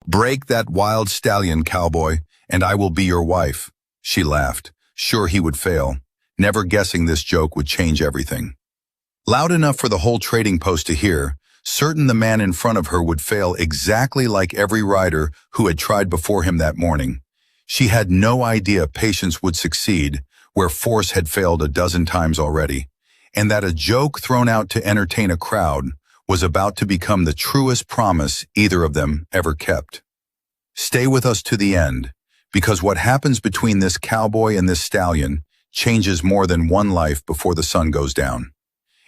"Break that wild stallion, cowboy, and I will be your wife." She laughed, sure he would fail, never guessing this joke would change everything. Loud enough for the whole trading post to hear, certain the man in front of her would fail exactly like every rider who had tried before him that morning. She had no idea patience would succeed where force had failed a dozen times already, and that a joke thrown out to entertain a crowd was about to become the truest promise either of them ever kept. Stay with us to the end, because what happens between this cowboy and this stallion changes more than one life before the sun goes down.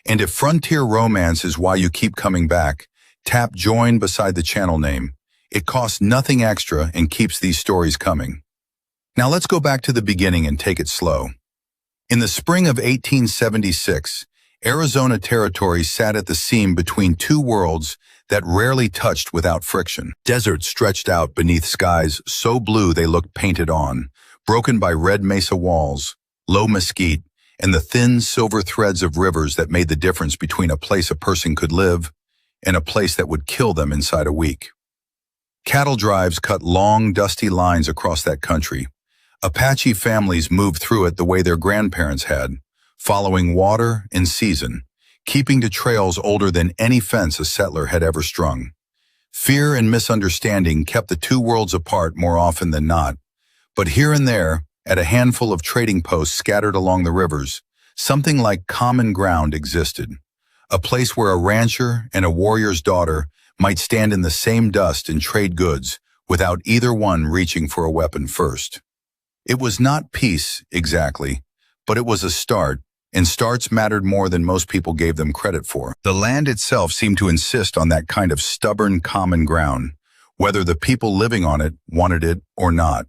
And if frontier romance is why you keep coming back, tap join beside the channel name. It costs nothing extra and keeps these stories coming. Now let's go back to the beginning and take it slow. In the spring of 1876, Arizona Territory sat at the seam between two worlds that rarely touched without friction. Deserts stretched out beneath skies so blue they looked painted on, broken by red mesa walls, low mesquite, and the thin silver threads of rivers that made the difference between a place a person could live and a place that would kill them inside a week. Cattle drives cut long, dusty lines across that country. Apache families moved through it the way their grandparents had, following water and season, keeping to trails older than any fence a settler had ever strung. Fear and misunderstanding kept the two worlds apart more often than not, but here and there, at a handful of trading posts scattered along the rivers, something like common ground existed, a place where a rancher and a warrior's daughter might stand in the same dust and trade goods without either one reaching for a weapon first. It was not peace, exactly, but it was a start, and starts mattered more than most people gave them credit for. The land itself seemed to insist on that kind of stubborn common ground, whether the people living on it wanted it or not.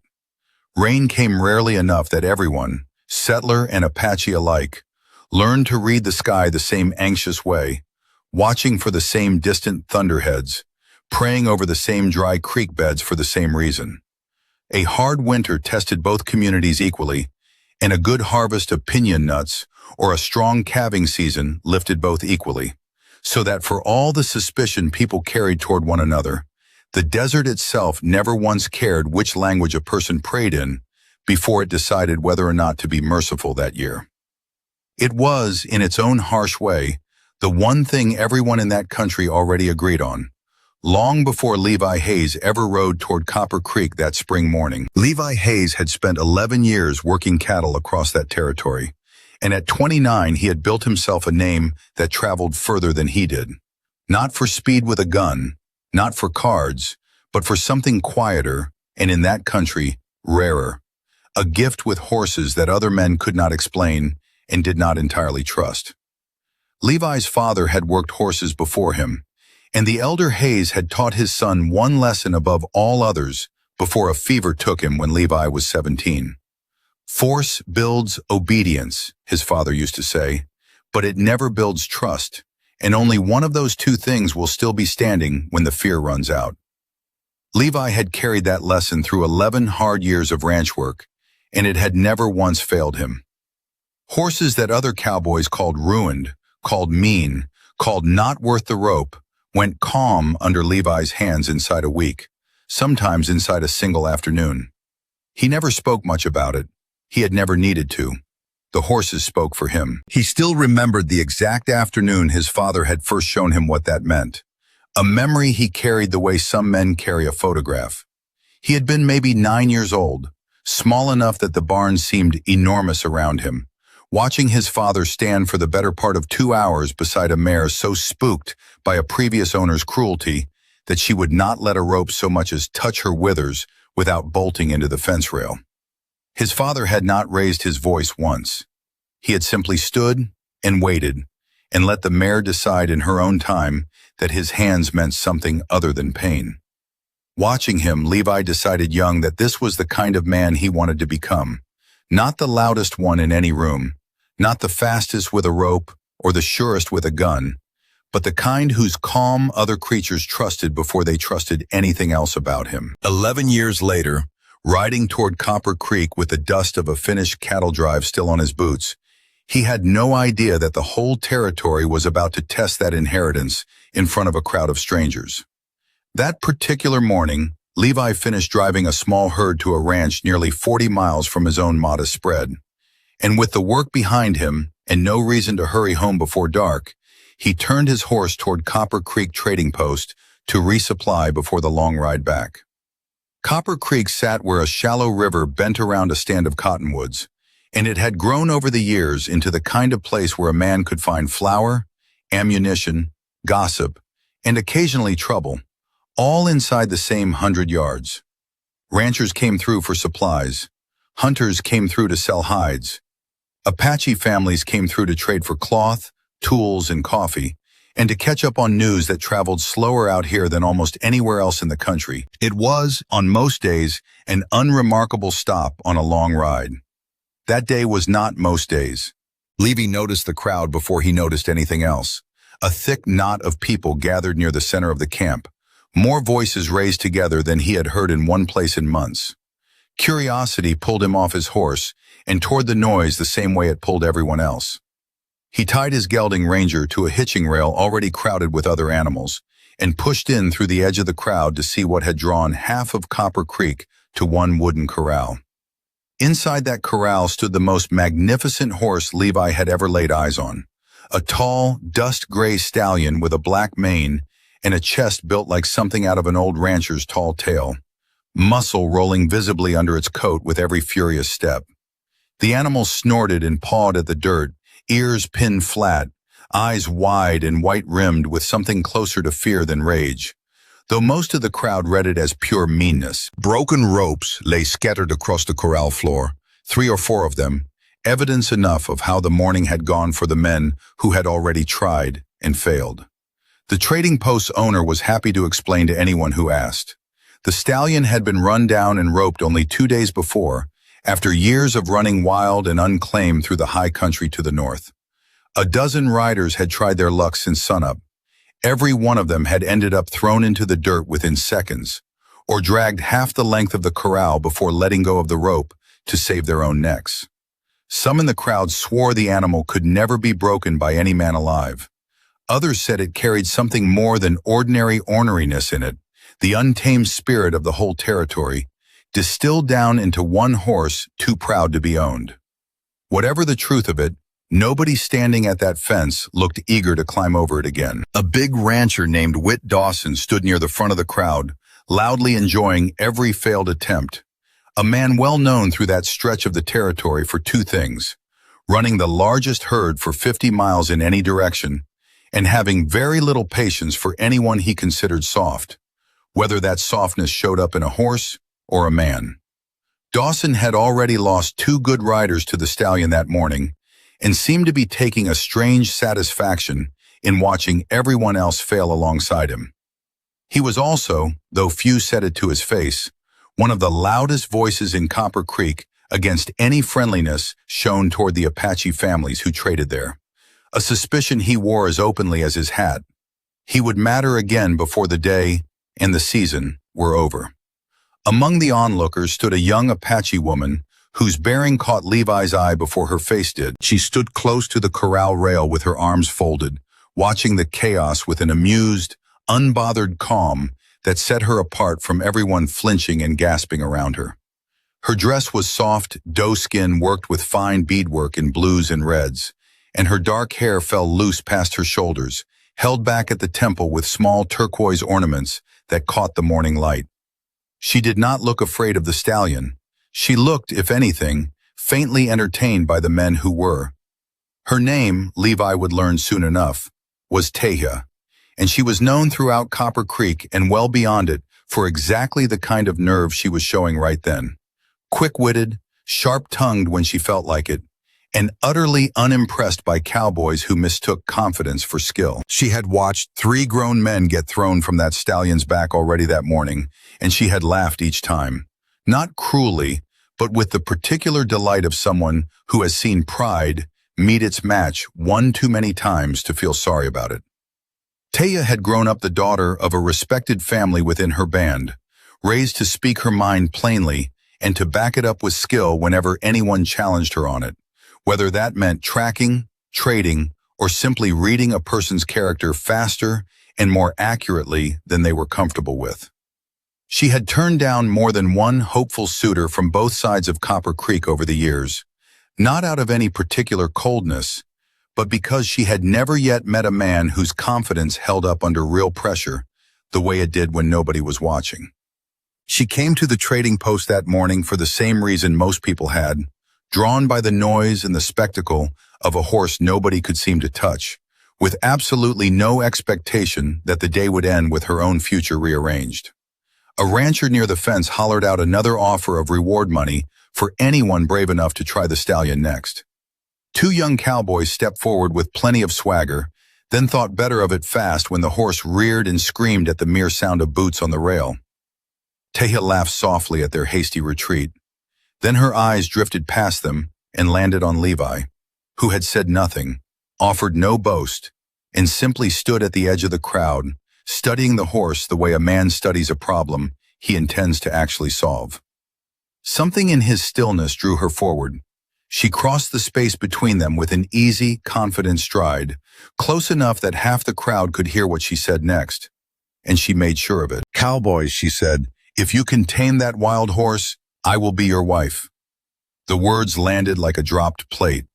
Rain came rarely enough that everyone, settler and Apache alike, learned to read the sky the same anxious way, watching for the same distant thunderheads, praying over the same dry creek beds for the same reason. A hard winter tested both communities equally, and a good harvest of piñon nuts or a strong calving season lifted both equally, so that for all the suspicion people carried toward one another, the desert itself never once cared which language a person prayed in before it decided whether or not to be merciful that year. It was, in its own harsh way, the one thing everyone in that country already agreed on, long before Levi Hayes ever rode toward Copper Creek that spring morning. Levi Hayes had spent 11 years working cattle across that territory, and at 29 he had built himself a name that traveled further than he did. Not for speed with a gun, not for cards, but for something quieter, and in that country, rarer. A gift with horses that other men could not explain and did not entirely trust. Levi's father had worked horses before him, and the elder Hayes had taught his son one lesson above all others before a fever took him when Levi was 17. Force builds obedience, his father used to say, but it never builds trust, and only one of those two things will still be standing when the fear runs out. Levi had carried that lesson through 11 hard years of ranch work, and it had never once failed him. Horses that other cowboys called ruined, called mean, called not worth the rope, went calm under Levi's hands inside a week, sometimes inside a single afternoon. He never spoke much about it. He had never needed to. The horses spoke for him. He still remembered the exact afternoon his father had first shown him what that meant. A memory he carried the way some men carry a photograph. He had been maybe 9 years old, small enough that the barn seemed enormous around him, watching his father stand for the better part of 2 hours beside a mare so spooked by a previous owner's cruelty that she would not let a rope so much as touch her withers without bolting into the fence rail. His father had not raised his voice once. He had simply stood and waited and let the mare decide in her own time that his hands meant something other than pain. Watching him, Levi decided young that this was the kind of man he wanted to become, not the loudest one in any room, not the fastest with a rope or the surest with a gun, but the kind whose calm other creatures trusted before they trusted anything else about him. 11 years later, riding toward Copper Creek with the dust of a finished cattle drive still on his boots, he had no idea that the whole territory was about to test that inheritance in front of a crowd of strangers. That particular morning, Levi finished driving a small herd to a ranch nearly 40 miles from his own modest spread. And with the work behind him and no reason to hurry home before dark, he turned his horse toward Copper Creek Trading Post to resupply before the long ride back. Copper Creek sat where a shallow river bent around a stand of cottonwoods, and it had grown over the years into the kind of place where a man could find flour, ammunition, gossip, and occasionally trouble, all inside the same 100 yards. Ranchers came through for supplies. Hunters came through to sell hides. Apache families came through to trade for cloth, tools, and coffee, and to catch up on news that traveled slower out here than almost anywhere else in the country. It was, on most days, an unremarkable stop on a long ride. That day was not most days. Levi noticed the crowd before he noticed anything else. A thick knot of people gathered near the center of the camp, more voices raised together than he had heard in one place in months. Curiosity pulled him off his horse and toward the noise the same way it pulled everyone else. He tied his gelding Ranger to a hitching rail already crowded with other animals and pushed in through the edge of the crowd to see what had drawn half of Copper Creek to one wooden corral. Inside that corral stood the most magnificent horse Levi had ever laid eyes on, a tall, dust-gray stallion with a black mane and a chest built like something out of an old rancher's tall tale, muscle rolling visibly under its coat with every furious step. The animal snorted and pawed at the dirt, ears pinned flat, eyes wide and white-rimmed with something closer to fear than rage, though most of the crowd read it as pure meanness. Broken ropes lay scattered across the corral floor, 3 or 4 of them, evidence enough of how the morning had gone for the men who had already tried and failed. The trading post's owner was happy to explain to anyone who asked. The stallion had been run down and roped only 2 days before, after years of running wild and unclaimed through the high country to the north. A dozen riders had tried their luck since sunup. Every one of them had ended up thrown into the dirt within seconds, or dragged half the length of the corral before letting go of the rope to save their own necks. Some in the crowd swore the animal could never be broken by any man alive. Others said it carried something more than ordinary orneriness in it, the untamed spirit of the whole territory, distilled down into one horse too proud to be owned. Whatever the truth of it, nobody standing at that fence looked eager to climb over it again. A big rancher named Whit Dawson stood near the front of the crowd, loudly enjoying every failed attempt. A man well known through that stretch of the territory for 2 things: running the largest herd for 50 miles in any direction, and having very little patience for anyone he considered soft, whether that softness showed up in a horse or a man. Dawson had already lost 2 good riders to the stallion that morning and seemed to be taking a strange satisfaction in watching everyone else fail alongside him. He was also, though few said it to his face, one of the loudest voices in Copper Creek against any friendliness shown toward the Apache families who traded there, a suspicion he wore as openly as his hat. He would matter again before the day and the season were over. Among the onlookers stood a young Apache woman whose bearing caught Levi's eye before her face did. She stood close to the corral rail with her arms folded, watching the chaos with an amused, unbothered calm that set her apart from everyone flinching and gasping around her. Her dress was soft, doe-skin worked with fine beadwork in blues and reds, and her dark hair fell loose past her shoulders, held back at the temple with small turquoise ornaments that caught the morning light. She did not look afraid of the stallion. She looked, if anything, faintly entertained by the men who were. Her name, Levi would learn soon enough, was Tehya, and she was known throughout Copper Creek and well beyond it for exactly the kind of nerve she was showing right then. Quick-witted, sharp-tongued when she felt like it, and utterly unimpressed by cowboys who mistook confidence for skill. She had watched 3 grown men get thrown from that stallion's back already that morning, and she had laughed each time. Not cruelly, but with the particular delight of someone who has seen pride meet its match one too many times to feel sorry about it. Tehya had grown up the daughter of a respected family within her band, raised to speak her mind plainly and to back it up with skill whenever anyone challenged her on it, whether that meant tracking, trading, or simply reading a person's character faster and more accurately than they were comfortable with. She had turned down more than one hopeful suitor from both sides of Copper Creek over the years, not out of any particular coldness, but because she had never yet met a man whose confidence held up under real pressure, the way it did when nobody was watching. She came to the trading post that morning for the same reason most people had, drawn by the noise and the spectacle of a horse nobody could seem to touch, with absolutely no expectation that the day would end with her own future rearranged. A rancher near the fence hollered out another offer of reward money for anyone brave enough to try the stallion next. Two young cowboys stepped forward with plenty of swagger, then thought better of it fast when the horse reared and screamed at the mere sound of boots on the rail. Tehya laughed softly at their hasty retreat. Then her eyes drifted past them and landed on Levi, who had said nothing, offered no boast, and simply stood at the edge of the crowd, studying the horse the way a man studies a problem he intends to actually solve. Something in his stillness drew her forward. She crossed the space between them with an easy, confident stride, close enough that half the crowd could hear what she said next. And she made sure of it. "Cowboys," she said, "if you can tame that wild horse, I will be your wife." The words landed like a dropped plate.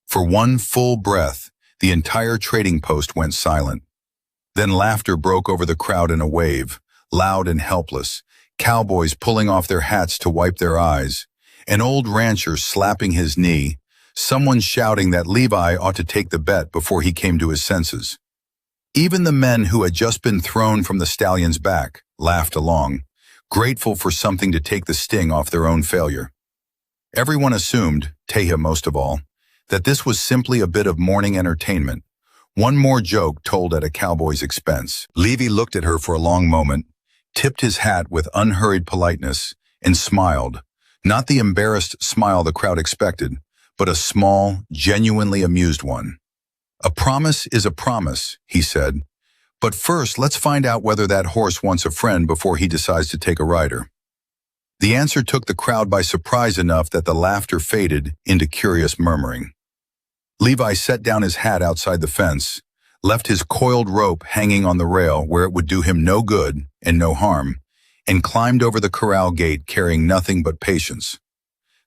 For one full breath, the entire trading post went silent. Then laughter broke over the crowd in a wave, loud and helpless, cowboys pulling off their hats to wipe their eyes, an old rancher slapping his knee, someone shouting that Levi ought to take the bet before he came to his senses. Even the men who had just been thrown from the stallion's back laughed along, grateful for something to take the sting off their own failure. Everyone assumed, Tehya most of all, that this was simply a bit of morning entertainment, one more joke told at a cowboy's expense. Levi looked at her for a long moment, tipped his hat with unhurried politeness, and smiled, not the embarrassed smile the crowd expected, but a small, genuinely amused one. "A promise is a promise," he said, "but first let's find out whether that horse wants a friend before he decides to take a rider." The answer took the crowd by surprise enough that the laughter faded into curious murmuring. Levi set down his hat outside the fence, left his coiled rope hanging on the rail where it would do him no good and no harm, and climbed over the corral gate carrying nothing but patience.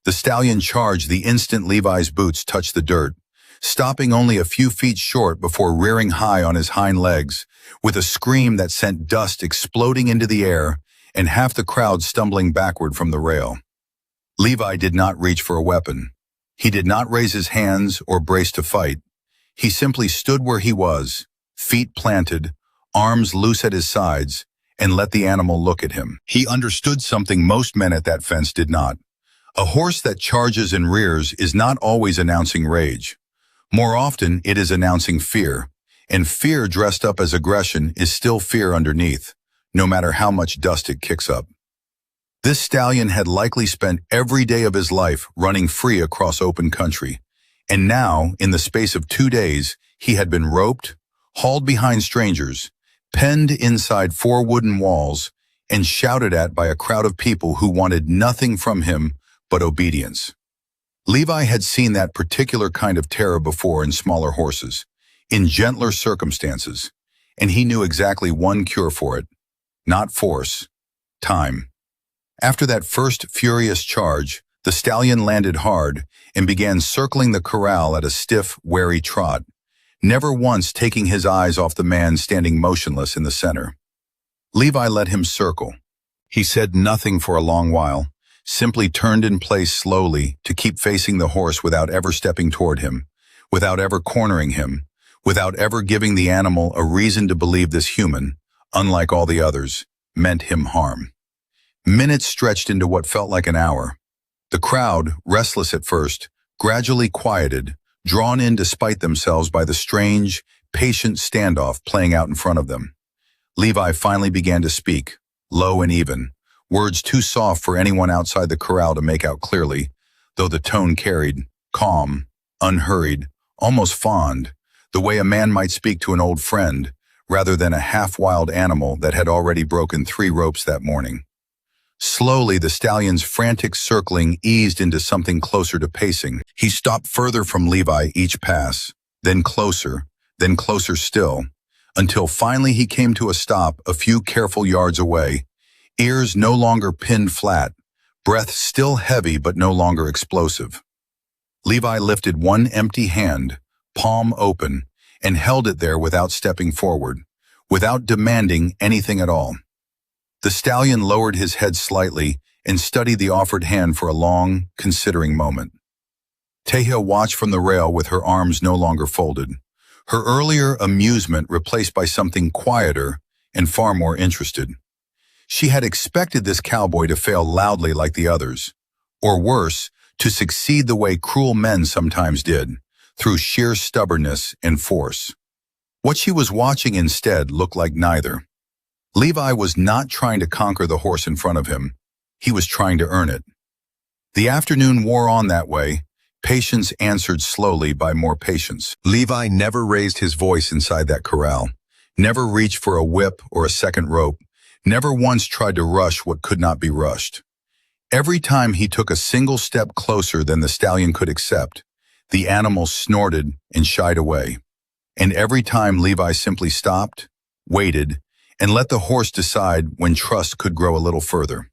The stallion charged the instant Levi's boots touched the dirt, stopping only a few feet short before rearing high on his hind legs, with a scream that sent dust exploding into the air and half the crowd stumbling backward from the rail. Levi did not reach for a weapon. He did not raise his hands or brace to fight. He simply stood where he was, feet planted, arms loose at his sides, and let the animal look at him. He understood something most men at that fence did not. A horse that charges and rears is not always announcing rage. More often, it is announcing fear, and fear dressed up as aggression is still fear underneath, no matter how much dust it kicks up. This stallion had likely spent every day of his life running free across open country, and now, in the space of 2 days, he had been roped, hauled behind strangers, penned inside 4 wooden walls, and shouted at by a crowd of people who wanted nothing from him but obedience. Levi had seen that particular kind of terror before in smaller horses, in gentler circumstances, and he knew exactly one cure for it. Not force, time. After that first furious charge, the stallion landed hard and began circling the corral at a stiff, wary trot, never once taking his eyes off the man standing motionless in the center. Levi let him circle. He said nothing for a long while, simply turned in place slowly to keep facing the horse without ever stepping toward him, without ever cornering him, without ever giving the animal a reason to believe this human, unlike all the others, meant him harm. Minutes stretched into what felt like an hour. The crowd, restless at first, gradually quieted, drawn in despite themselves by the strange, patient standoff playing out in front of them. Levi finally began to speak, low and even, words too soft for anyone outside the corral to make out clearly, though the tone carried, calm, unhurried, almost fond, the way a man might speak to an old friend, rather than a half-wild animal that had already broken 3 ropes that morning. Slowly, the stallion's frantic circling eased into something closer to pacing. He stopped further from Levi each pass, then closer still, until finally he came to a stop a few careful yards away, ears no longer pinned flat, breath still heavy but no longer explosive. Levi lifted one empty hand, palm open, and held it there without stepping forward, without demanding anything at all. The stallion lowered his head slightly and studied the offered hand for a long, considering moment. Tehya watched from the rail with her arms no longer folded, her earlier amusement replaced by something quieter and far more interested. She had expected this cowboy to fail loudly like the others, or worse, to succeed the way cruel men sometimes did, through sheer stubbornness and force. What she was watching instead looked like neither. Levi was not trying to conquer the horse in front of him. He was trying to earn it. The afternoon wore on that way. Patience answered slowly by more patience. Levi never raised his voice inside that corral, never reached for a whip or a second rope, never once tried to rush what could not be rushed. Every time he took a single step closer than the stallion could accept, the animal snorted and shied away. And every time Levi simply stopped, waited, and let the horse decide when trust could grow a little further.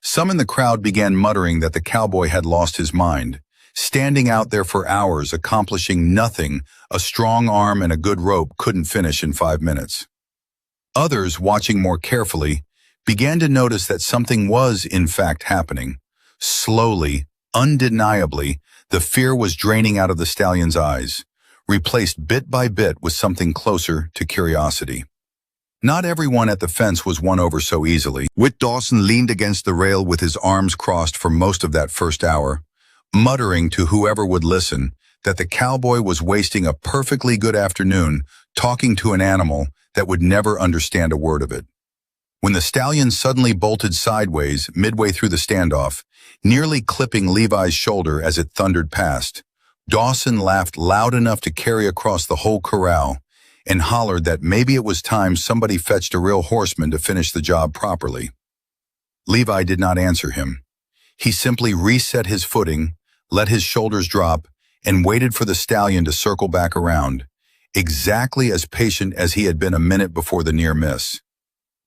Some in the crowd began muttering that the cowboy had lost his mind, standing out there for hours accomplishing nothing a strong arm and a good rope couldn't finish in 5 minutes. Others, watching more carefully, began to notice that something was in fact happening. Slowly, undeniably, the fear was draining out of the stallion's eyes, replaced bit by bit with something closer to curiosity. Not everyone at the fence was won over so easily. Dawson leaned against the rail with his arms crossed for most of that first hour, muttering to whoever would listen that the cowboy was wasting a perfectly good afternoon talking to an animal that would never understand a word of it. When the stallion suddenly bolted sideways midway through the standoff, nearly clipping Levi's shoulder as it thundered past, Dawson laughed loud enough to carry across the whole corral and hollered that maybe it was time somebody fetched a real horseman to finish the job properly. Levi did not answer him. He simply reset his footing, let his shoulders drop, and waited for the stallion to circle back around, exactly as patient as he had been a minute before the near miss.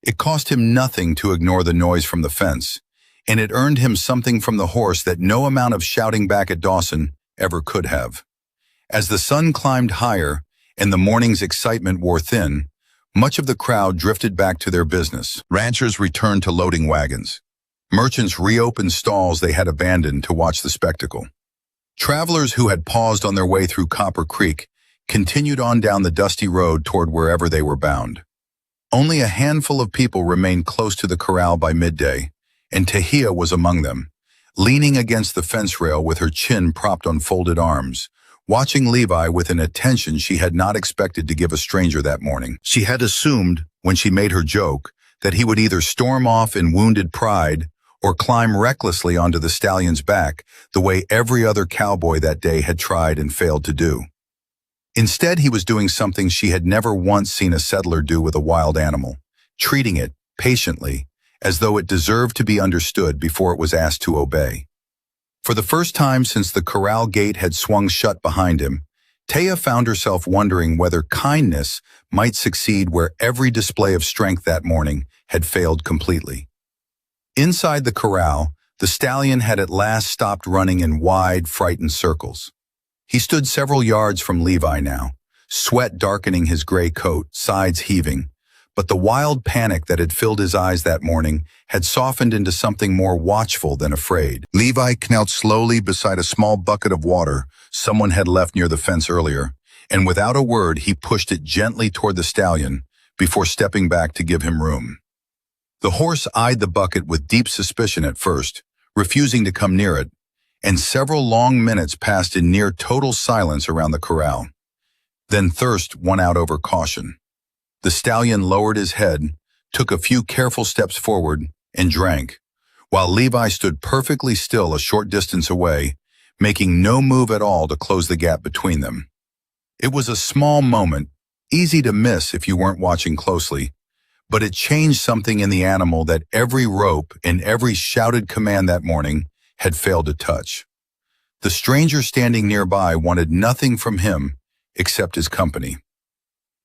It cost him nothing to ignore the noise from the fence, and it earned him something from the horse that no amount of shouting back at Dawson ever could have. As the sun climbed higher and the morning's excitement wore thin, much of the crowd drifted back to their business. Ranchers returned to loading wagons. Merchants reopened stalls they had abandoned to watch the spectacle. Travelers who had paused on their way through Copper Creek continued on down the dusty road toward wherever they were bound. Only a handful of people remained close to the corral by midday, and Tehya was among them, leaning against the fence rail with her chin propped on folded arms, watching Levi with an attention she had not expected to give a stranger that morning. She had assumed, when she made her joke, that he would either storm off in wounded pride or climb recklessly onto the stallion's back the way every other cowboy that day had tried and failed to do. Instead, he was doing something she had never once seen a settler do with a wild animal, treating it, patiently, as though it deserved to be understood before it was asked to obey. For the first time since the corral gate had swung shut behind him, Tehya found herself wondering whether kindness might succeed where every display of strength that morning had failed completely. Inside the corral, the stallion had at last stopped running in wide, frightened circles. He stood several yards from Levi now, sweat darkening his gray coat, sides heaving, but the wild panic that had filled his eyes that morning had softened into something more watchful than afraid. Levi knelt slowly beside a small bucket of water someone had left near the fence earlier, and without a word he pushed it gently toward the stallion before stepping back to give him room. The horse eyed the bucket with deep suspicion at first, refusing to come near it, and several long minutes passed in near total silence around the corral. Then thirst won out over caution. The stallion lowered his head, took a few careful steps forward, and drank, while Levi stood perfectly still a short distance away, making no move at all to close the gap between them. It was a small moment, easy to miss if you weren't watching closely, but it changed something in the animal that every rope and every shouted command that morning had failed to touch. The stranger standing nearby wanted nothing from him except his company.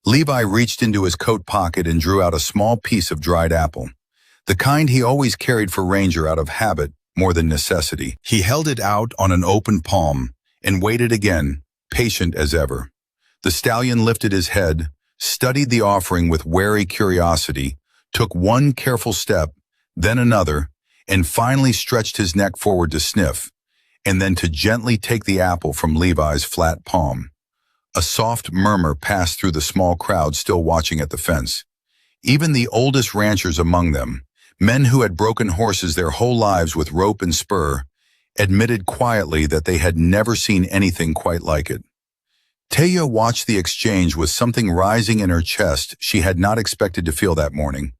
Levi reached into his coat pocket and drew out a small piece of dried apple. the kind he always carried for Ranger out of habit more than necessity. He held it out on an open palm and waited again, patient as ever. The stallion lifted his head, studied the offering with wary curiosity, took one careful step, then another, and finally stretched his neck forward to sniff, and then to gently take the apple from Levi's flat palm. A soft murmur passed through the small crowd still watching at the fence. Even the oldest ranchers among them, men who had broken horses their whole lives with rope and spur, admitted quietly that they had never seen anything quite like it. Tehya watched the exchange with something rising in her chest she had not expected to feel that morning.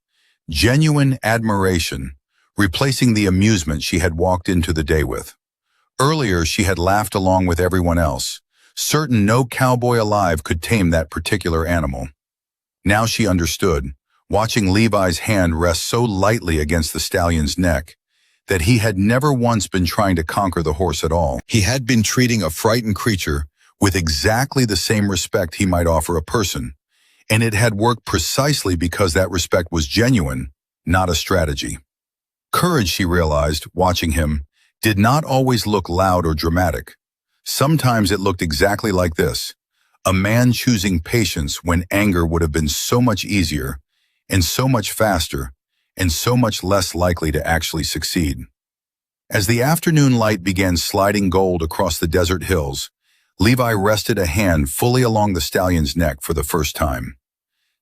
Genuine admiration, replacing the amusement she had walked into the day with. Earlier, she had laughed along with everyone else, certain no cowboy alive could tame that particular animal. Now she understood, watching Levi's hand rest so lightly against the stallion's neck, that he had never once been trying to conquer the horse at all. He had been treating a frightened creature with exactly the same respect he might offer a person, and it had worked precisely because that respect was genuine, not a strategy. Courage, she realized, watching him, did not always look loud or dramatic. Sometimes it looked exactly like this, a man choosing patience when anger would have been so much easier, and so much faster, and so much less likely to actually succeed. As the afternoon light began sliding gold across the desert hills, Levi rested a hand fully along the stallion's neck for the first time.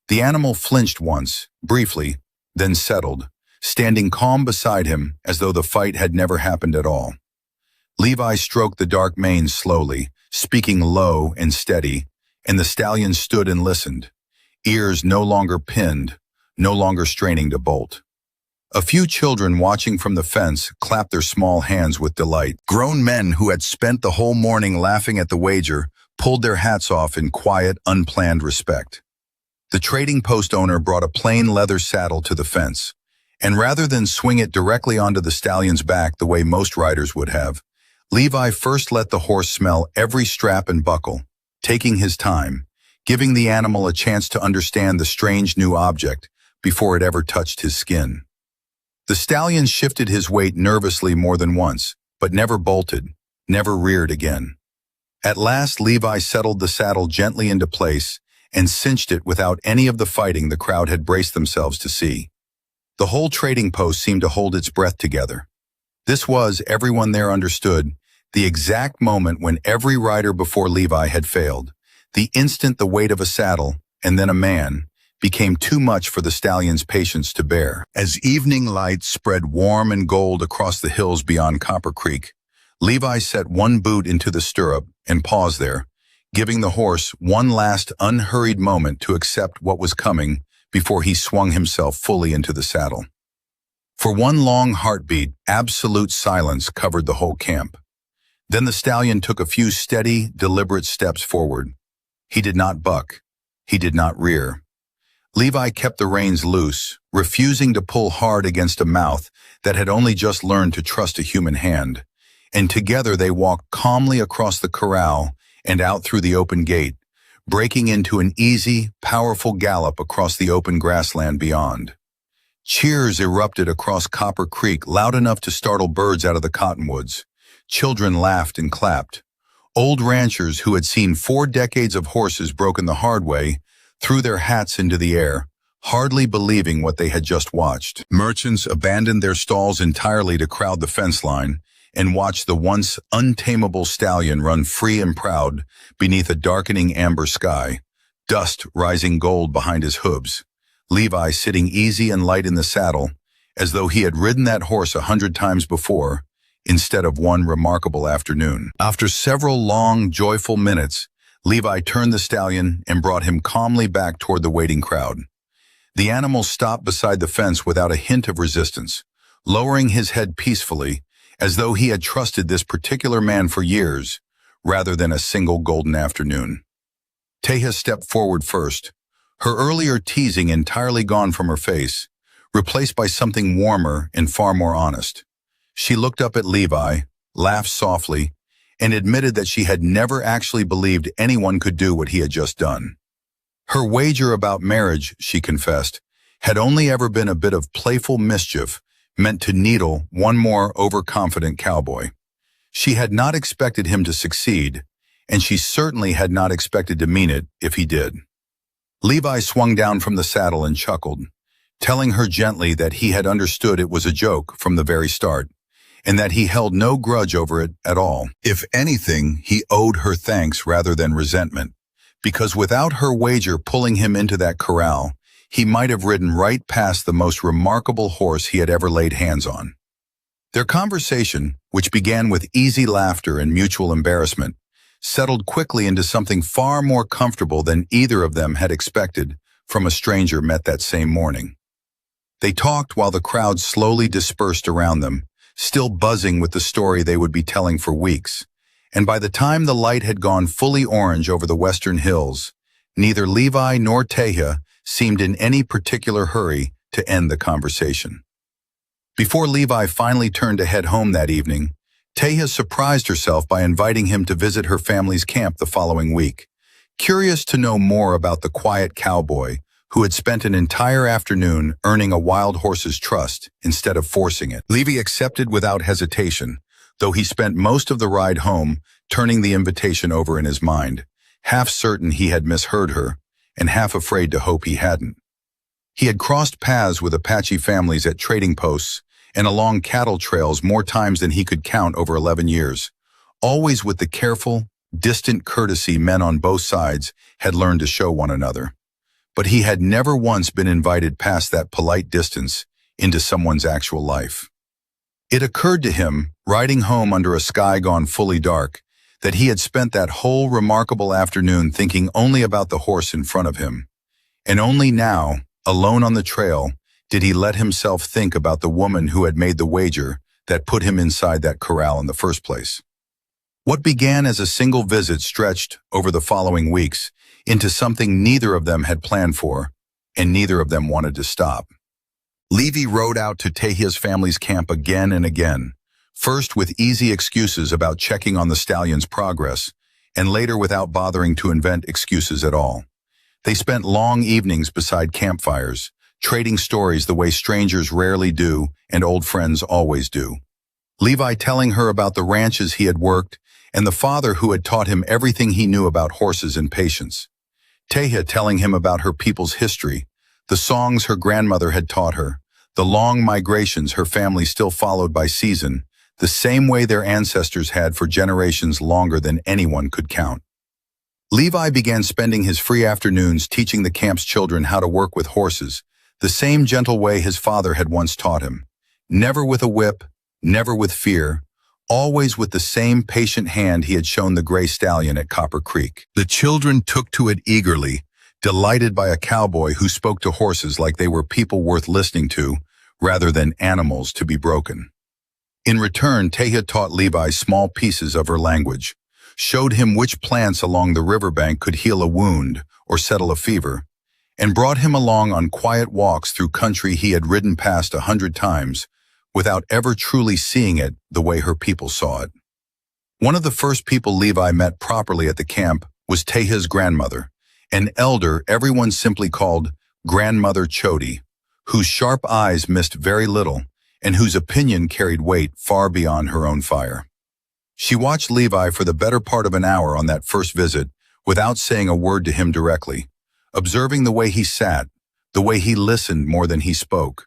The animal flinched once, briefly, then settled, standing calm beside him as though the fight had never happened at all. Levi stroked the dark mane slowly, speaking low and steady, and the stallion stood and listened, ears no longer pinned, no longer straining to bolt. A few children watching from the fence clapped their small hands with delight. Grown men who had spent the whole morning laughing at the wager pulled their hats off in quiet, unplanned respect. The trading post owner brought a plain leather saddle to the fence, and rather than swing it directly onto the stallion's back the way most riders would have, Levi first let the horse smell every strap and buckle, taking his time, giving the animal a chance to understand the strange new object before it ever touched his skin. The stallion shifted his weight nervously more than once, but never bolted, never reared again. At last, Levi settled the saddle gently into place and cinched it without any of the fighting the crowd had braced themselves to see. The whole trading post seemed to hold its breath together. This was, everyone there understood, the exact moment when every rider before Levi had failed, the instant the weight of a saddle, and then a man, became too much for the stallion's patience to bear. As evening light spread warm and gold across the hills beyond Copper Creek, Levi set one boot into the stirrup and paused there, giving the horse one last unhurried moment to accept what was coming before he swung himself fully into the saddle. For one long heartbeat, absolute silence covered the whole camp. Then the stallion took a few steady, deliberate steps forward. He did not buck. He did not rear. Levi kept the reins loose, refusing to pull hard against a mouth that had only just learned to trust a human hand, and together they walked calmly across the corral and out through the open gate, breaking into an easy, powerful gallop across the open grassland beyond. Cheers erupted across Copper Creek, loud enough to startle birds out of the cottonwoods. Children laughed and clapped. Old ranchers who had seen 4 decades of horses broken the hard way threw their hats into the air, hardly believing what they had just watched. Merchants abandoned their stalls entirely to crowd the fence line and watch the once untamable stallion run free and proud beneath a darkening amber sky, dust rising gold behind his hooves, Levi sitting easy and light in the saddle, as though he had ridden that horse 100 times before, instead of one remarkable afternoon. After several long, joyful minutes, Levi turned the stallion and brought him calmly back toward the waiting crowd. The animal stopped beside the fence without a hint of resistance, lowering his head peacefully, as though he had trusted this particular man for years, rather than a single golden afternoon. Tehya stepped forward first, her earlier teasing entirely gone from her face, replaced by something warmer and far more honest. She looked up at Levi, laughed softly, and admitted that she had never actually believed anyone could do what he had just done. Her wager about marriage, she confessed, had only ever been a bit of playful mischief meant to needle one more overconfident cowboy. She had not expected him to succeed, and she certainly had not expected to mean it if he did. Levi swung down from the saddle and chuckled, telling her gently that he had understood it was a joke from the very start, and that he held no grudge over it at all. If anything, he owed her thanks rather than resentment, because without her wager pulling him into that corral, he might have ridden right past the most remarkable horse he had ever laid hands on. Their conversation, which began with easy laughter and mutual embarrassment, settled quickly into something far more comfortable than either of them had expected from a stranger met that same morning. They talked while the crowd slowly dispersed around them, still buzzing with the story they would be telling for weeks, and by the time the light had gone fully orange over the western hills, neither Levi nor Tehya seemed in any particular hurry to end the conversation. Before Levi finally turned to head home that evening, Tehya surprised herself by inviting him to visit her family's camp the following week, curious to know more about the quiet cowboy who had spent an entire afternoon earning a wild horse's trust instead of forcing it. Levi accepted without hesitation, though he spent most of the ride home turning the invitation over in his mind, half certain he had misheard her, and half afraid to hope he hadn't. He had crossed paths with Apache families at trading posts and along cattle trails more times than he could count over 11 years, always with the careful, distant courtesy men on both sides had learned to show one another. But he had never once been invited past that polite distance into someone's actual life. It occurred to him, riding home under a sky gone fully dark, that he had spent that whole remarkable afternoon thinking only about the horse in front of him. And only now, alone on the trail, did he let himself think about the woman who had made the wager that put him inside that corral in the first place. What began as a single visit stretched, over the following weeks, into something neither of them had planned for, and neither of them wanted to stop. Levi rode out to Tehya's family's camp again and again, first with easy excuses about checking on the stallion's progress, and later without bothering to invent excuses at all. They spent long evenings beside campfires, trading stories the way strangers rarely do and old friends always do. Levi telling her about the ranches he had worked and the father who had taught him everything he knew about horses and patience. Tehya telling him about her people's history, the songs her grandmother had taught her, the long migrations her family still followed by season, the same way their ancestors had for generations longer than anyone could count. Levi began spending his free afternoons teaching the camp's children how to work with horses, the same gentle way his father had once taught him. Never with a whip, never with fear, always with the same patient hand he had shown the gray stallion at Copper Creek. The children took to it eagerly, delighted by a cowboy who spoke to horses like they were people worth listening to, rather than animals to be broken. In return, Tehya taught Levi small pieces of her language, showed him which plants along the riverbank could heal a wound or settle a fever, and brought him along on quiet walks through country he had ridden past 100 times without ever truly seeing it the way her people saw it. One of the first people Levi met properly at the camp was Tehya's grandmother, an elder everyone simply called Grandmother Chody, whose sharp eyes missed very little and whose opinion carried weight far beyond her own fire. She watched Levi for the better part of an hour on that first visit without saying a word to him directly, observing the way he sat, the way he listened more than he spoke,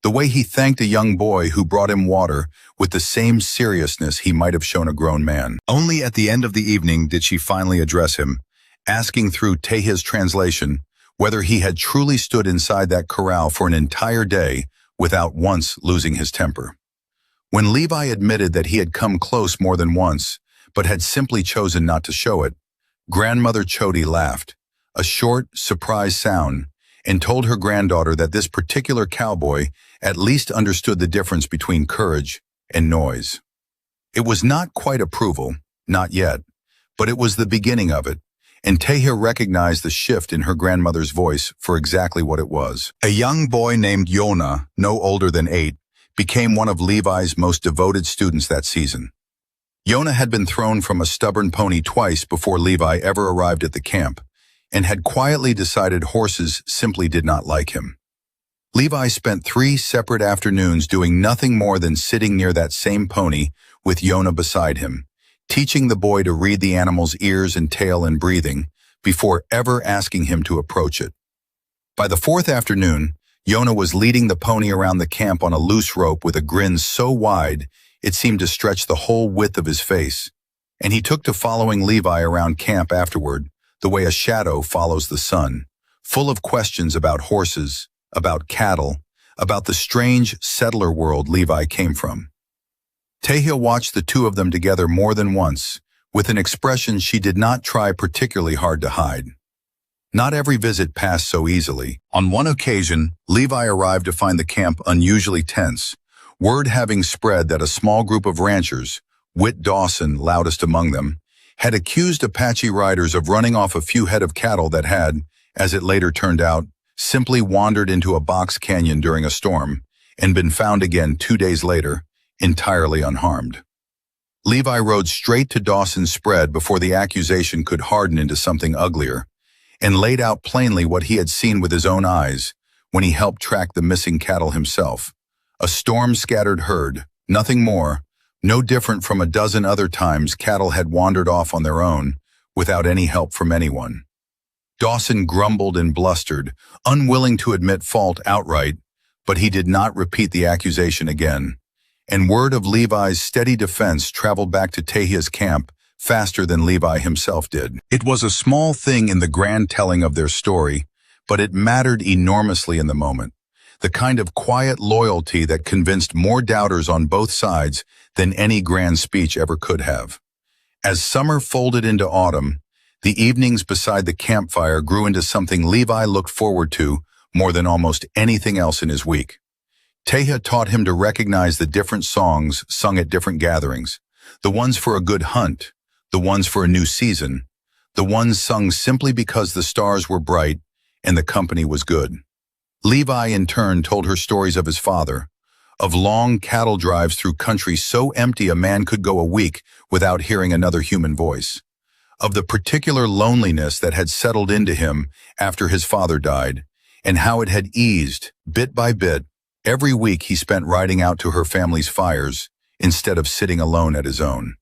the way he thanked a young boy who brought him water with the same seriousness he might have shown a grown man. Only at the end of the evening did she finally address him, asking through Tehya's translation whether he had truly stood inside that corral for an entire day without once losing his temper. When Levi admitted that he had come close more than once, but had simply chosen not to show it, Grandmother Chody laughed, a short, surprised sound, and told her granddaughter that this particular cowboy at least understood the difference between courage and noise. It was not quite approval, not yet, but it was the beginning of it, and Tehya recognized the shift in her grandmother's voice for exactly what it was. A young boy named Yonah, no older than 8, became one of Levi's most devoted students that season. Yonah had been thrown from a stubborn pony twice before Levi ever arrived at the camp, and had quietly decided horses simply did not like him. Levi spent 3 separate afternoons doing nothing more than sitting near that same pony with Yonah beside him, teaching the boy to read the animal's ears and tail and breathing before ever asking him to approach it. By the 4th afternoon, Yonah was leading the pony around the camp on a loose rope with a grin so wide it seemed to stretch the whole width of his face, and he took to following Levi around camp afterward the way a shadow follows the sun, full of questions about horses, about cattle, about the strange settler world Levi came from. Tehya watched the two of them together more than once, with an expression she did not try particularly hard to hide. Not every visit passed so easily. On one occasion, Levi arrived to find the camp unusually tense, word having spread that a small group of ranchers, Dawson loudest among them, had accused Apache riders of running off a few head of cattle that had, as it later turned out, simply wandered into a box canyon during a storm and been found again 2 days later, entirely unharmed. Levi rode straight to Dawson's spread before the accusation could harden into something uglier, and laid out plainly what he had seen with his own eyes when he helped track the missing cattle himself. A storm-scattered herd, nothing more, no different from a dozen other times cattle had wandered off on their own without any help from anyone. Dawson grumbled and blustered, unwilling to admit fault outright, but he did not repeat the accusation again, and word of Levi's steady defense traveled back to Tehya's camp faster than Levi himself did. It was a small thing in the grand telling of their story, but it mattered enormously in the moment, the kind of quiet loyalty that convinced more doubters on both sides than any grand speech ever could have. As summer folded into autumn, the evenings beside the campfire grew into something Levi looked forward to more than almost anything else in his week. Tehya taught him to recognize the different songs sung at different gatherings, the ones for a good hunt, the ones for a new season, the ones sung simply because the stars were bright and the company was good. Levi in turn told her stories of his father, of long cattle drives through country so empty a man could go a week without hearing another human voice, of the particular loneliness that had settled into him after his father died, and how it had eased, bit by bit, every week he spent riding out to her family's fires instead of sitting alone at his own.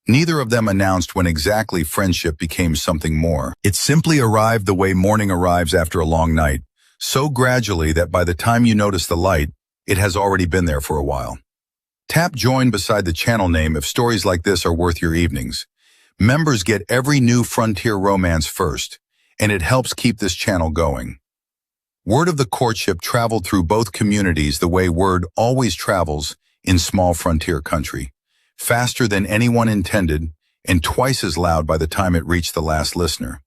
Neither of them announced when exactly friendship became something more. It simply arrived the way morning arrives after a long night, so gradually that by the time you notice the light, it has already been there for a while. Tap join beside the channel name if stories like this are worth your evenings. Members get every new frontier romance first, and it helps keep this channel going. Word of the courtship traveled through both communities the way word always travels in small frontier country, faster than anyone intended and twice as loud by the time it reached the last listener.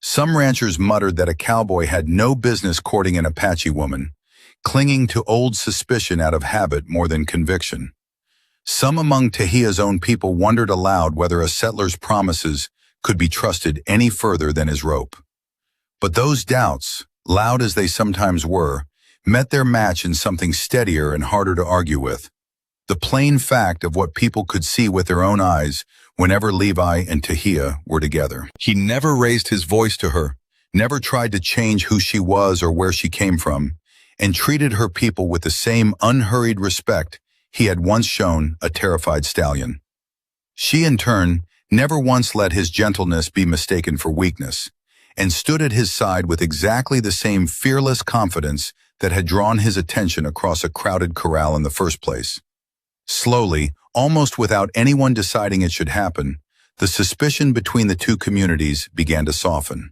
Some ranchers muttered that a cowboy had no business courting an Apache woman, clinging to old suspicion out of habit more than conviction. Some among Tehya's own people wondered aloud whether a settler's promises could be trusted any further than his rope. But those doubts, loud as they sometimes were, met their match in something steadier and harder to argue with. The plain fact of what people could see with their own eyes whenever Levi and Tehya were together. He never raised his voice to her, never tried to change who she was or where she came from, and treated her people with the same unhurried respect he had once shown a terrified stallion. She, in turn, never once let his gentleness be mistaken for weakness, and stood at his side with exactly the same fearless confidence that had drawn his attention across a crowded corral in the first place. Slowly, almost without anyone deciding it should happen, the suspicion between the two communities began to soften.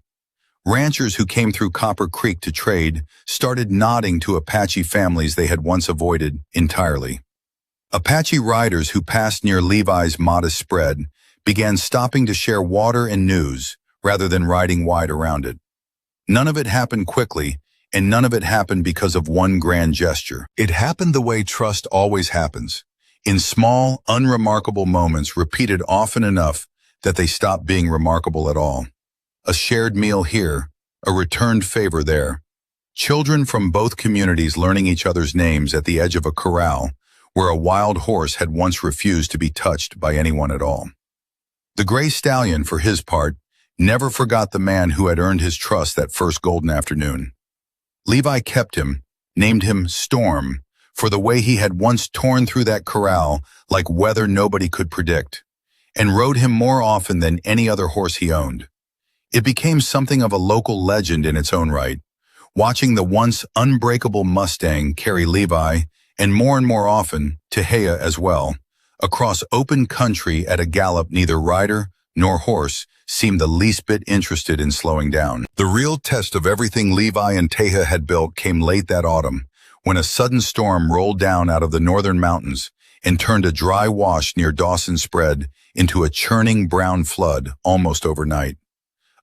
Ranchers who came through Copper Creek to trade started nodding to Apache families they had once avoided entirely. Apache riders who passed near Levi's modest spread began stopping to share water and news rather than riding wide around it. None of it happened quickly, and none of it happened because of one grand gesture. It happened the way trust always happens, in small, unremarkable moments repeated often enough that they stop being remarkable at all. A shared meal here, a returned favor there. Children from both communities learning each other's names at the edge of a corral where a wild horse had once refused to be touched by anyone at all. The gray stallion, for his part, never forgot the man who had earned his trust that first golden afternoon. Levi kept him, named him Storm, for the way he had once torn through that corral like weather nobody could predict, and rode him more often than any other horse he owned. It became something of a local legend in its own right, watching the once unbreakable Mustang carry Levi, and more often, Tehya as well, across open country at a gallop neither rider nor horse seemed the least bit interested in slowing down. The real test of everything Levi and Tehya had built came late that autumn, when a sudden storm rolled down out of the northern mountains and turned a dry wash near Dawson spread into a churning brown flood almost overnight.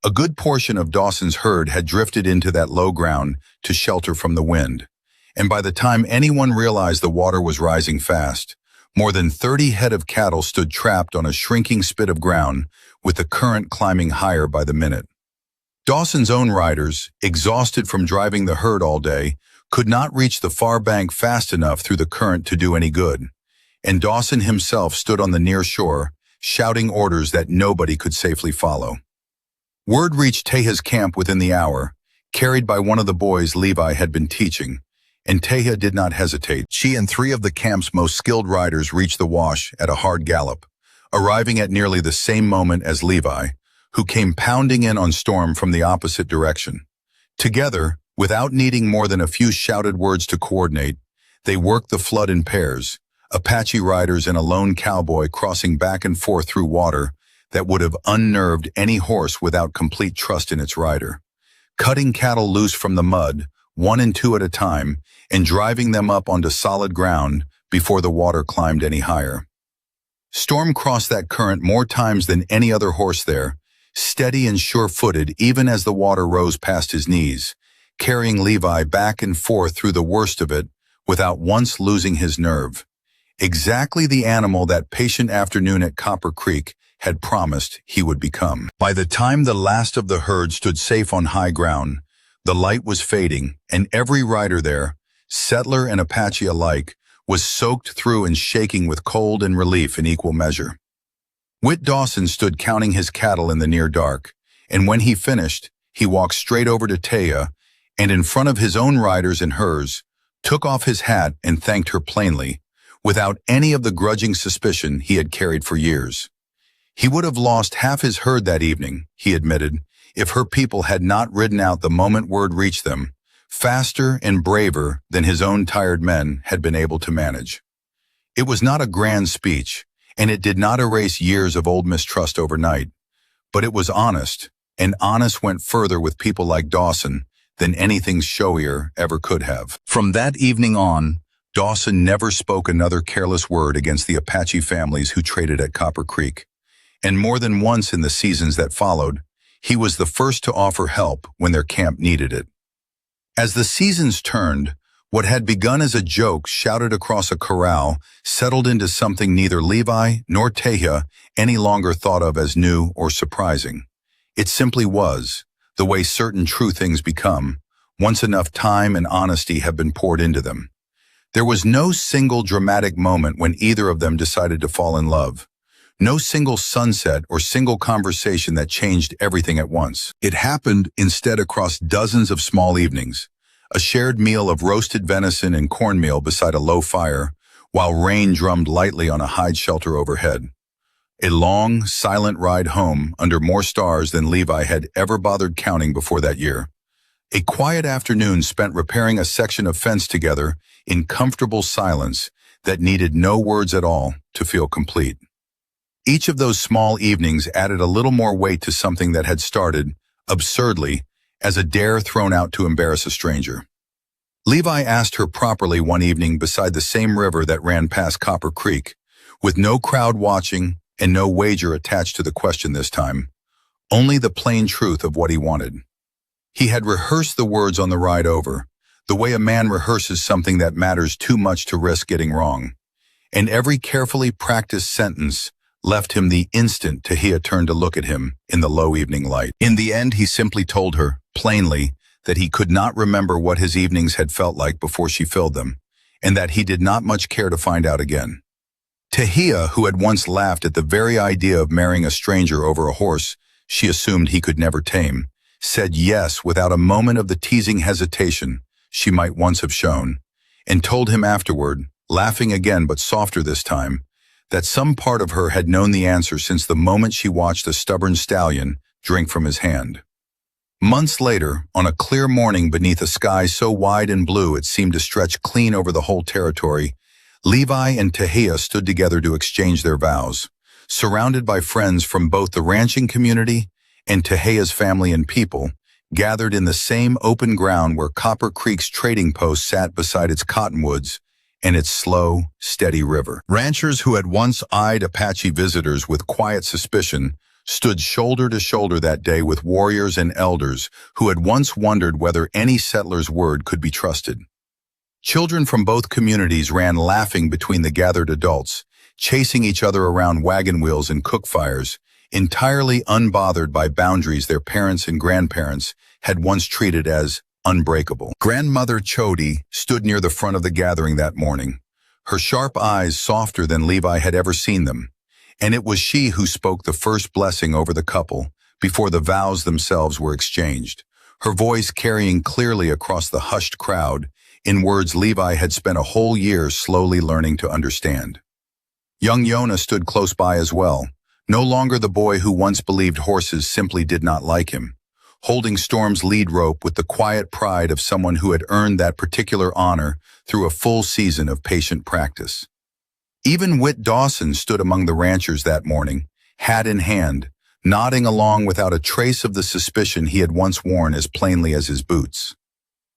A good portion of Dawson's herd had drifted into that low ground to shelter from the wind, and by the time anyone realized the water was rising fast, more than 30 head of cattle stood trapped on a shrinking spit of ground with the current climbing higher by the minute. Dawson's own riders, exhausted from driving the herd all day, could not reach the far bank fast enough through the current to do any good, and Dawson himself stood on the near shore, shouting orders that nobody could safely follow. Word reached Tehya's camp within the hour, carried by one of the boys Levi had been teaching, and Tehya did not hesitate. She and 3 of the camp's most skilled riders reached the wash at a hard gallop, arriving at nearly the same moment as Levi, who came pounding in on Storm from the opposite direction. Together, without needing more than a few shouted words to coordinate, they worked the flood in pairs, Apache riders and a lone cowboy crossing back and forth through water that would have unnerved any horse without complete trust in its rider, cutting cattle loose from the mud, 1 and 2 at a time, and driving them up onto solid ground before the water climbed any higher. Storm crossed that current more times than any other horse there, steady and sure-footed even as the water rose past his knees, carrying Levi back and forth through the worst of it without once losing his nerve. Exactly the animal that patient afternoon at Copper Creek had promised he would become. By the time the last of the herd stood safe on high ground, the light was fading, and every rider there, settler and Apache alike, was soaked through and shaking with cold and relief in equal measure. Whit Dawson stood counting his cattle in the near dark, and when he finished, he walked straight over to Tehya, and in front of his own riders and hers, took off his hat and thanked her plainly, without any of the grudging suspicion he had carried for years. He would have lost half his herd that evening, he admitted, if her people had not ridden out the moment word reached them, faster and braver than his own tired men had been able to manage. It was not a grand speech, and it did not erase years of old mistrust overnight, but it was honest, and honest went further with people like Dawson than anything showier ever could have. From that evening on, Dawson never spoke another careless word against the Apache families who traded at Copper Creek, and more than once in the seasons that followed, he was the first to offer help when their camp needed it. As the seasons turned, what had begun as a joke shouted across a corral settled into something neither Levi nor Tehya any longer thought of as new or surprising. It simply was, the way certain true things become, once enough time and honesty have been poured into them. There was no single dramatic moment when either of them decided to fall in love. No single sunset or single conversation that changed everything at once. It happened instead across dozens of small evenings, a shared meal of roasted venison and cornmeal beside a low fire, while rain drummed lightly on a hide shelter overhead. A long, silent ride home under more stars than Levi had ever bothered counting before that year. A quiet afternoon spent repairing a section of fence together in comfortable silence that needed no words at all to feel complete. Each of those small evenings added a little more weight to something that had started, absurdly, as a dare thrown out to embarrass a stranger. Levi asked her properly one evening beside the same river that ran past Copper Creek, with no crowd watching and no wager attached to the question this time, only the plain truth of what he wanted. He had rehearsed the words on the ride over, the way a man rehearses something that matters too much to risk getting wrong, and every carefully practiced sentence left him the instant Tehya turned to look at him in the low evening light. In the end, he simply told her, plainly, that he could not remember what his evenings had felt like before she filled them, and that he did not much care to find out again. Tehya, who had once laughed at the very idea of marrying a stranger over a horse she assumed he could never tame, said yes without a moment of the teasing hesitation she might once have shown, and told him afterward, laughing again but softer this time, that some part of her had known the answer since the moment she watched the stubborn stallion drink from his hand. Months later, on a clear morning beneath a sky so wide and blue it seemed to stretch clean over the whole territory, Levi and Tehya stood together to exchange their vows, surrounded by friends from both the ranching community and Tehya's family and people, gathered in the same open ground where Copper Creek's trading post sat beside its cottonwoods and its slow, steady river. Ranchers who had once eyed Apache visitors with quiet suspicion stood shoulder to shoulder that day with warriors and elders who had once wondered whether any settler's word could be trusted. Children from both communities ran laughing between the gathered adults, chasing each other around wagon wheels and cook fires, entirely unbothered by boundaries their parents and grandparents had once treated as unbreakable. Grandmother Chody stood near the front of the gathering that morning, her sharp eyes softer than Levi had ever seen them, and it was she who spoke the first blessing over the couple before the vows themselves were exchanged, her voice carrying clearly across the hushed crowd in words Levi had spent a whole year slowly learning to understand. Young Yonah stood close by as well, no longer the boy who once believed horses simply did not like him, holding Storm's lead rope with the quiet pride of someone who had earned that particular honor through a full season of patient practice. Even Whit Dawson stood among the ranchers that morning, hat in hand, nodding along without a trace of the suspicion he had once worn as plainly as his boots.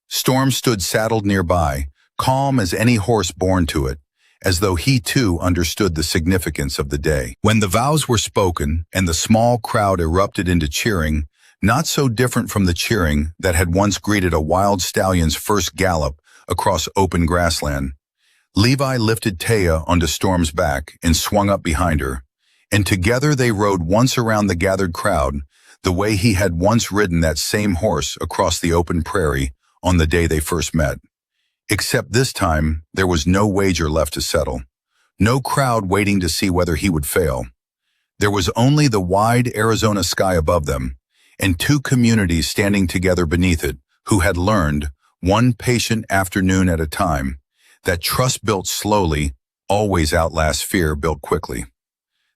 Storm stood saddled nearby, calm as any horse born to it, as though he too understood the significance of the day. When the vows were spoken and the small crowd erupted into cheering, not so different from the cheering that had once greeted a wild stallion's first gallop across open grassland, Levi lifted Tehya onto Storm's back and swung up behind her, and together they rode once around the gathered crowd the way he had once ridden that same horse across the open prairie on the day they first met. Except this time, there was no wager left to settle, no crowd waiting to see whether he would fail. There was only the wide Arizona sky above them, and two communities standing together beneath it who had learned, one patient afternoon at a time, that trust built slowly always outlasts fear built quickly.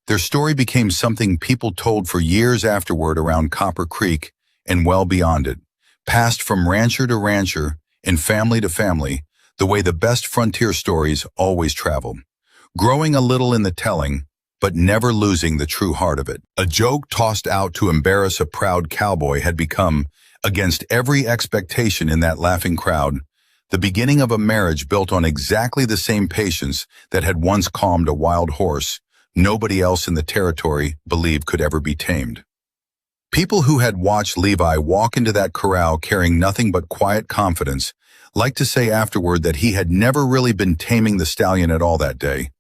Their story became something people told for years afterward around Copper Creek and well beyond it, passed from rancher to rancher and family to family, the way the best frontier stories always traveled, growing a little in the telling, but never losing the true heart of it. A joke tossed out to embarrass a proud cowboy had become, against every expectation in that laughing crowd, the beginning of a marriage built on exactly the same patience that had once calmed a wild horse nobody else in the territory believed could ever be tamed. People who had watched Levi walk into that corral carrying nothing but quiet confidence liked to say afterward that he had never really been taming the stallion at all that day.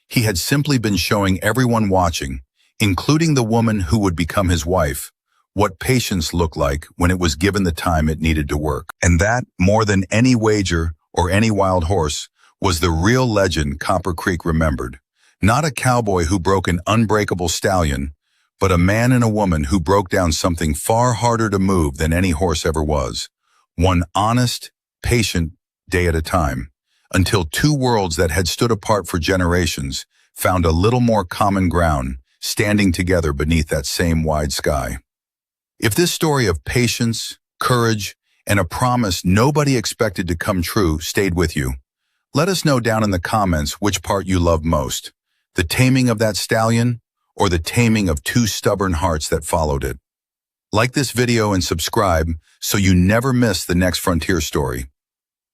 He had simply been showing everyone watching, including the woman who would become his wife, what patience looked like when it was given the time it needed to work. And that, more than any wager or any wild horse, was the real legend Copper Creek remembered. Not a cowboy who broke an unbreakable stallion, but a man and a woman who broke down something far harder to move than any horse ever was. One honest, patient day at a time, until two worlds that had stood apart for generations found a little more common ground, standing together beneath that same wide sky. If this story of patience, courage, and a promise nobody expected to come true stayed with you, let us know down in the comments which part you love most, the taming of that stallion or the taming of two stubborn hearts that followed it. Like this video and subscribe so you never miss the next frontier story.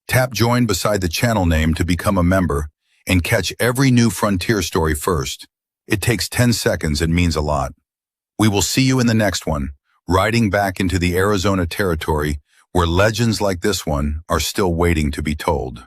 Tap join beside the channel name to become a member and catch every new frontier story first. It takes 10 seconds and means a lot. We will see you in the next one, riding back into the Arizona territory where legends like this one are still waiting to be told.